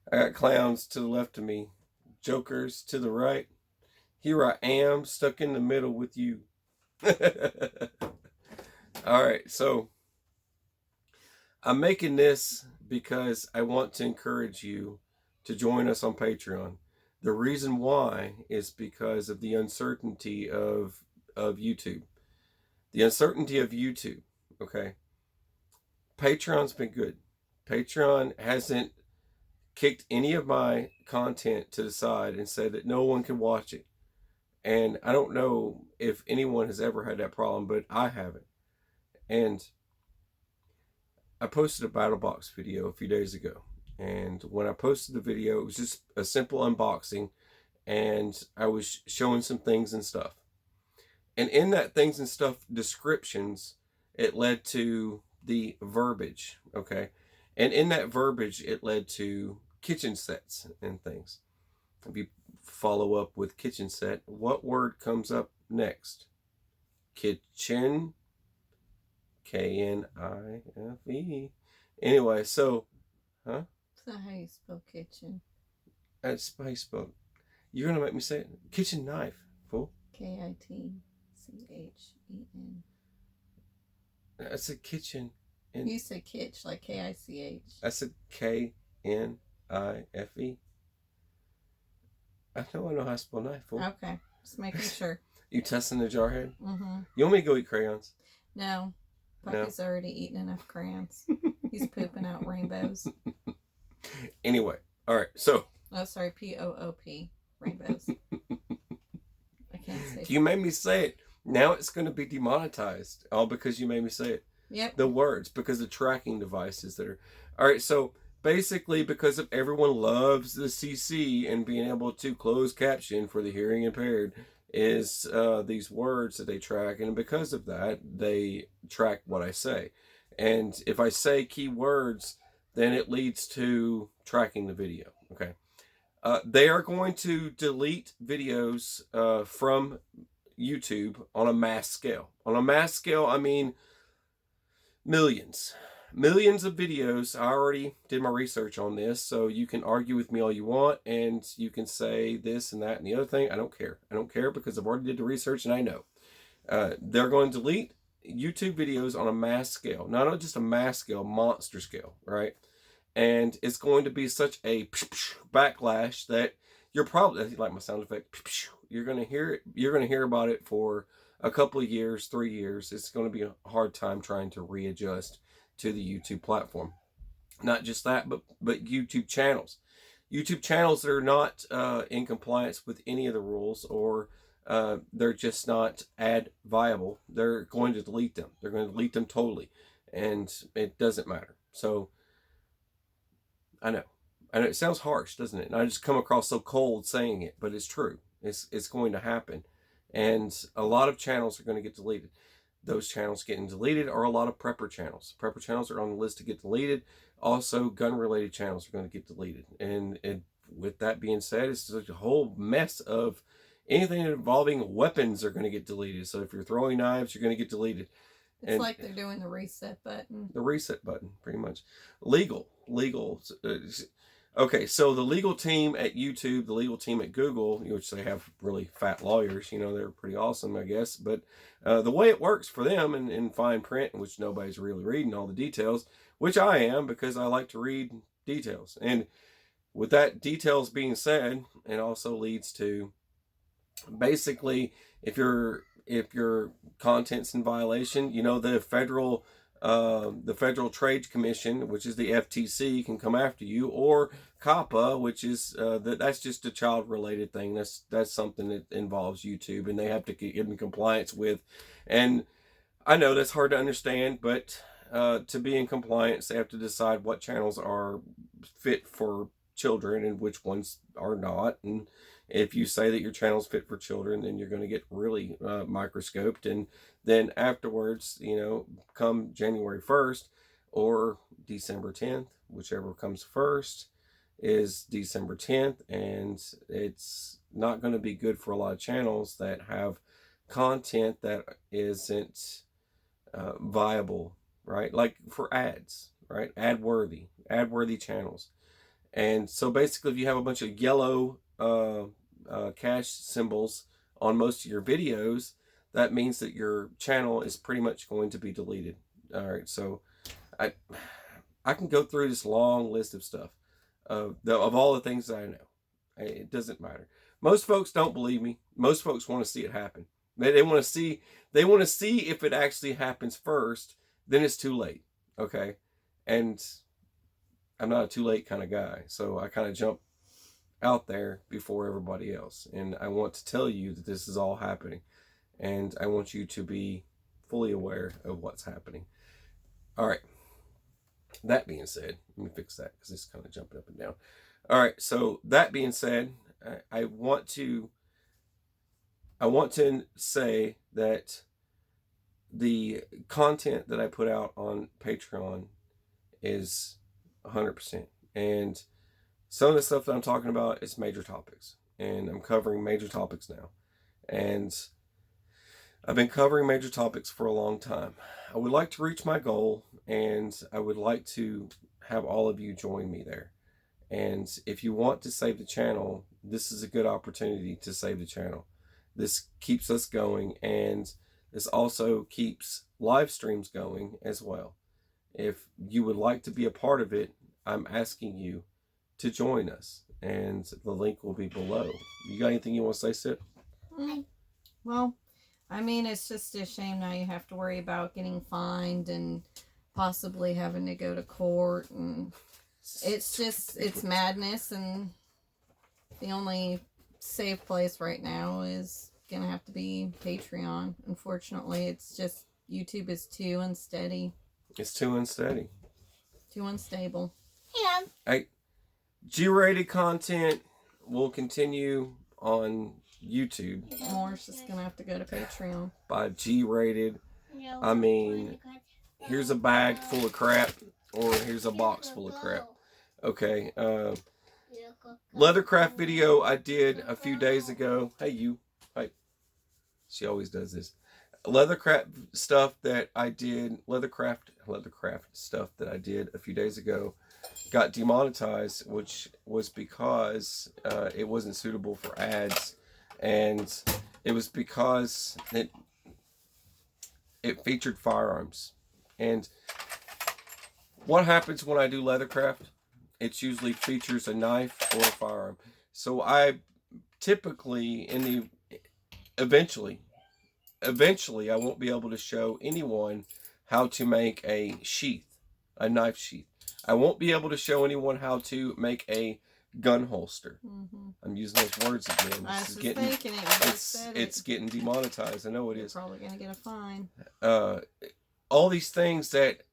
I got clowns to the left of me, jokers to the right. Here I am, stuck in the middle with you. All right, so I'm making this because I want to encourage you to join us on Patreon. The reason why is because of the uncertainty of YouTube. The uncertainty of YouTube, okay? Patreon's been good. Patreon hasn't kicked any of my content to the side and said that no one can watch it. And I don't know if anyone has ever had that problem, but I haven't. And I posted a battle box video a few days ago. And when I posted the video, it was just a simple unboxing. And I was showing some things and stuff. And in that things and stuff descriptions, it led to the verbiage, okay? And in that verbiage, it led to kitchen sets and things. If you follow up with kitchen set, what word comes up next? Kitchen. Knife. Anyway, so, huh? That's not how you spell kitchen. That's how you spell. You're gonna make me say it. Kitchen knife, fool. Kitchen. I said kitchen. And you said kitch like Kich. I said Knife. I know how to spell knife, fool. Okay, just making sure. You testing the jarhead? Mm-hmm. You want me to go eat crayons? No. Puppy's already eaten enough crayons. He's pooping out rainbows. Anyway, all right, so. Oh, sorry, POOP. Rainbows. I can't say You made me say it. Now it's going to be demonetized. All because you made me say it. Yep. The words, because the tracking devices that are. All right, so basically because of everyone loves the CC and being able to close caption for the hearing impaired is these words that they track. And because of that, they track what I say. And if I say keywords, then it leads to tracking the video. Okay. They are going to delete videos from YouTube on a mass scale. On a mass scale, I mean millions of videos. I already did my research on this, so you can argue with me all you want, and you can say this and that and the other thing. I don't care. I don't care because I've already did the research and I know. They're going to delete YouTube videos on a mass scale. Not just a mass scale, monster scale, right? And it's going to be such a backlash that you're probably, like my sound effect, you're going to hear it. You're going to hear about it for a couple of years, 3 years. It's going to be a hard time trying to readjust to the YouTube platform. Not just that, but YouTube channels. YouTube channels that are not in compliance with any of the rules, or they're just not ad viable, they're going to delete them. They're going to delete them totally. And it doesn't matter. So, I know it sounds harsh, doesn't it? And I just come across so cold saying it, but it's true. It's going to happen. And a lot of channels are going to get deleted. Those channels getting deleted are a lot of prepper channels. Prepper channels are on the list to get deleted. Also, gun-related channels are going to get deleted. And with that being said, it's just a whole mess of anything involving weapons are going to get deleted. So if you're throwing knives, you're going to get deleted. It's like they're doing the reset button. The reset button, pretty much. Legal. Okay, so the legal team at YouTube, the legal team at Google, which they have really fat lawyers, they're pretty awesome, I guess. But the way it works for them in fine print, which nobody's really reading all the details, which I am because I like to read details. And with that details being said, it also leads to basically if your content's in violation, the Federal Trade Commission, which is the FTC, can come after you, or COPPA, which is that's just a child-related thing. That's something that involves YouTube, and they have to get in compliance with. And I know that's hard to understand, but to be in compliance, they have to decide what channels are fit for children and which ones are not. And if you say that your channel's fit for children, then you're going to get really microscoped. And then afterwards, come January 1st or December 10th, whichever comes first, is December 10th. And it's not going to be good for a lot of channels that have content that isn't viable, right? Like for ads, right? Ad worthy channels. And so basically, if you have a bunch of yellow cash symbols on most of your videos, that means that your channel is pretty much going to be deleted. All right, so I can go through this long list of stuff of all the things that I know. It doesn't matter. Most folks don't believe me. Most folks want to see it happen. They want to see if it actually happens first. Then it's too late. Okay, and I'm not a too late kind of guy, so I kind of jump out there before everybody else. And I want to tell you that this is all happening, and I want you to be fully aware of what's happening. All right. That being said, let me fix that because it's kind of jumping up and down. All right. So that being said, I want to say that the content that I put out on Patreon is 100%. And some of the stuff that I'm talking about is major topics. And I'm covering major topics now. And I've been covering major topics for a long time. I would like to reach my goal, and I would like to have all of you join me there. And if you want to save the channel, this is a good opportunity to save the channel. This keeps us going, and this also keeps live streams going as well. If you would like to be a part of it, I'm asking you to join us, and the link will be below. You got anything you want to say, Sid? Well, I mean, it's just a shame now you have to worry about getting fined and possibly having to go to court, and it's madness, and the only safe place right now is gonna have to be Patreon. Unfortunately, it's just YouTube is too unsteady. It's too unsteady. Too unstable. Yeah. G-rated content will continue on YouTube. Moore's just gonna have to go to Patreon. By G-rated, I mean, here's a bag full of crap, or here's a box full of crap. Okay. Leathercraft video I did a few days ago. Hey, you. Hey. She always does this. Leathercraft stuff that I did, leathercraft stuff that I did a few days ago got demonetized, which was because it wasn't suitable for ads, and it was because it featured firearms. And what happens when I do leathercraft? It usually features a knife or a firearm. So I typically eventually I won't be able to show anyone how to make a knife sheath. I won't be able to show anyone how to make a gun holster. Mm-hmm. I'm using those words again. I was thinking it's getting demonetized. I know it is. Probably gonna get a fine. All these things that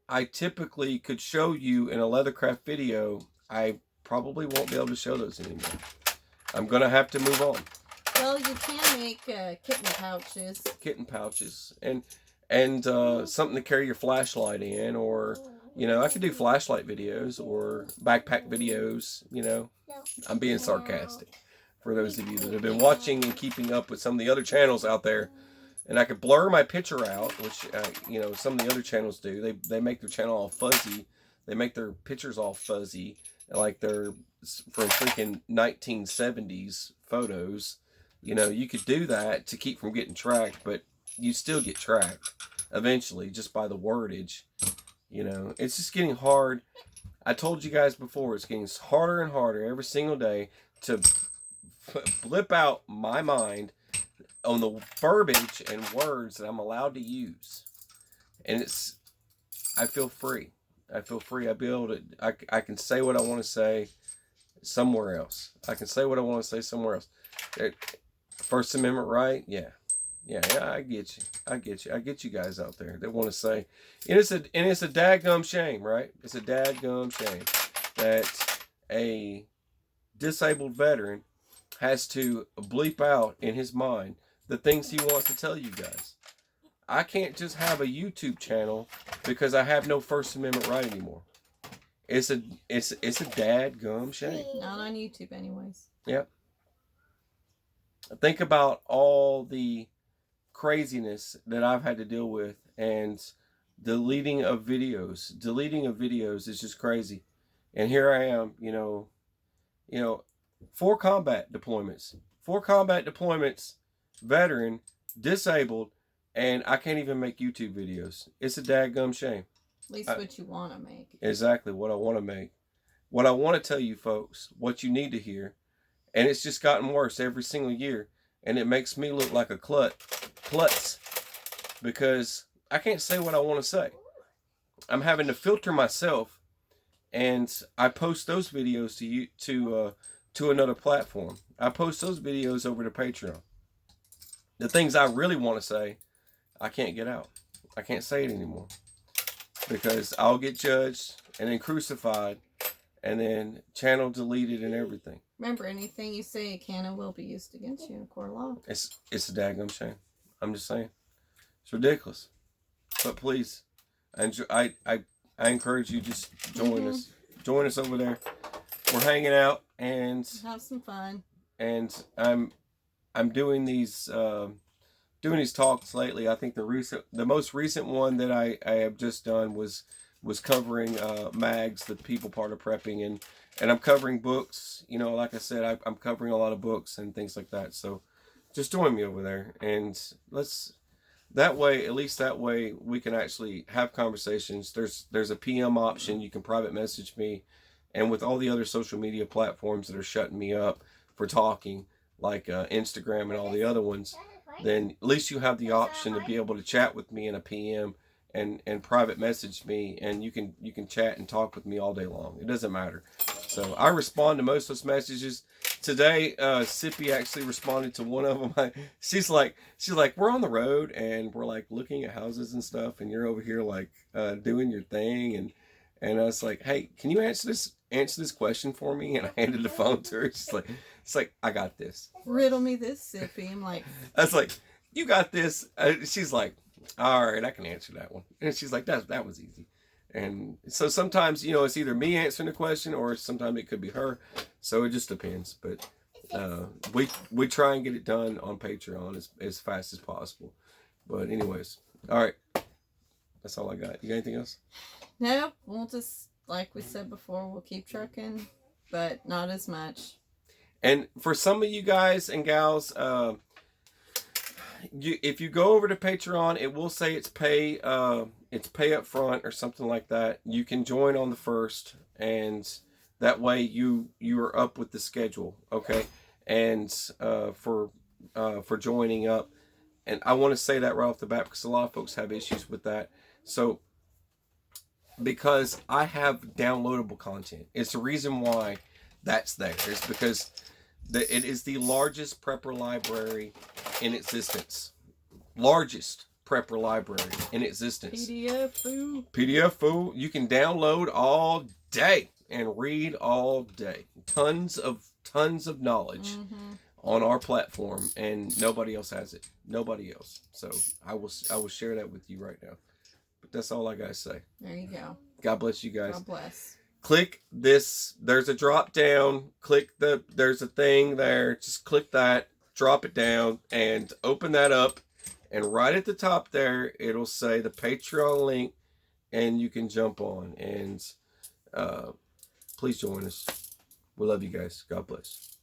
I typically could show you in a leathercraft video, I probably won't be able to show those anymore. I'm gonna have to move on. Well, you can make kitten pouches. Kitten pouches, and something to carry your flashlight in, or I could do flashlight videos or backpack videos. I'm being sarcastic for those of you that have been watching and keeping up with some of the other channels out there. And I could blur my picture out, which some of the other channels do. They make their channel all fuzzy. They make their pictures all fuzzy, like they're from freaking 1970s photos. You could do that to keep from getting tracked, but you still get tracked eventually just by the wordage. It's just getting hard. I told you guys before, it's getting harder and harder every single day to blip out my mind on the verbiage and words that I'm allowed to use. And I feel free. I can say what I want to say somewhere else. I can say what I want to say somewhere else. First Amendment right? Yeah, I get you. I get you guys out there that want to say, and it's a dadgum shame, right? It's a dadgum shame that a disabled veteran has to bleep out in his mind the things he wants to tell you guys. I can't just have a YouTube channel because I have no First Amendment right anymore. It's a dadgum shame. Not on YouTube anyways. Yep. Think about all the craziness that I've had to deal with, and deleting of videos is just crazy. And here I am, you know, 4 combat deployments, veteran, disabled, and I can't even make YouTube videos. It's a dadgum shame. At least what you want to make. Exactly what I want to make. What I want to tell you folks, what you need to hear, and it's just gotten worse every single year, and it makes me look like a klutz, because I can't say what I want to say. I'm having to filter myself, and I post those videos to another platform. I post those videos over to Patreon. The things I really want to say, I can't get out. I can't say it anymore, because I'll get judged and then crucified, and then channel deleted and everything. Remember, anything you say can and will be used against you in court of law. It's a daggum shame. I'm just saying, it's ridiculous. But please, I encourage you, just join us. Join us over there. We're hanging out and have some fun. And I'm doing these talks lately. I think the most recent one that I have just done was covering mags, the people part of prepping, and I'm covering books. Like I said, I'm covering a lot of books and things like that. So just join me over there, and at least that way we can actually have conversations. There's a PM option. You can private message me, and with all the other social media platforms that are shutting me up for talking, like Instagram and all the other ones, then at least you have the option to be able to chat with me in a PM and private message me, and you can chat and talk with me all day long. It doesn't matter. So I respond to most of those messages. Today, Sippy actually responded to one of them. She's like, we're on the road and we're like looking at houses and stuff, and you're over here like doing your thing, and I was like, hey, can you answer this question for me? And I handed the phone to her. She's like, I got this. Riddle me this, Sippy. I'm like, I was like, you got this. She's like, all right, I can answer that one. And she's like, that was easy. And so sometimes, it's either me answering the question or sometimes it could be her. So it just depends. But we try and get it done on Patreon as fast as possible. But anyways, all right. That's all I got. You got anything else? No, we'll just, like we said before, we'll keep trucking, but not as much. And for some of you guys and gals, if you go over to Patreon, it will say it's pay up front or something like that. You can join on the 1st, and that way you are up with the schedule, okay? And for joining up, and I want to say that right off the bat because a lot of folks have issues with that. So because I have downloadable content, it's the reason why that's there. It's because it is the largest prepper library in existence. Largest prepper library in existence. PDF foo. You can download all day and read all day. Tons of knowledge on our platform, and nobody else has it. Nobody else. So I will share that with you right now. But that's all I gotta say. There you go. God bless you guys. God bless. Click this. There's a drop down. There's a thing there. Just click that. Drop it down and open that up. And right at the top there, it'll say the Patreon link, and you can jump on. And please join us. We love you guys. God bless.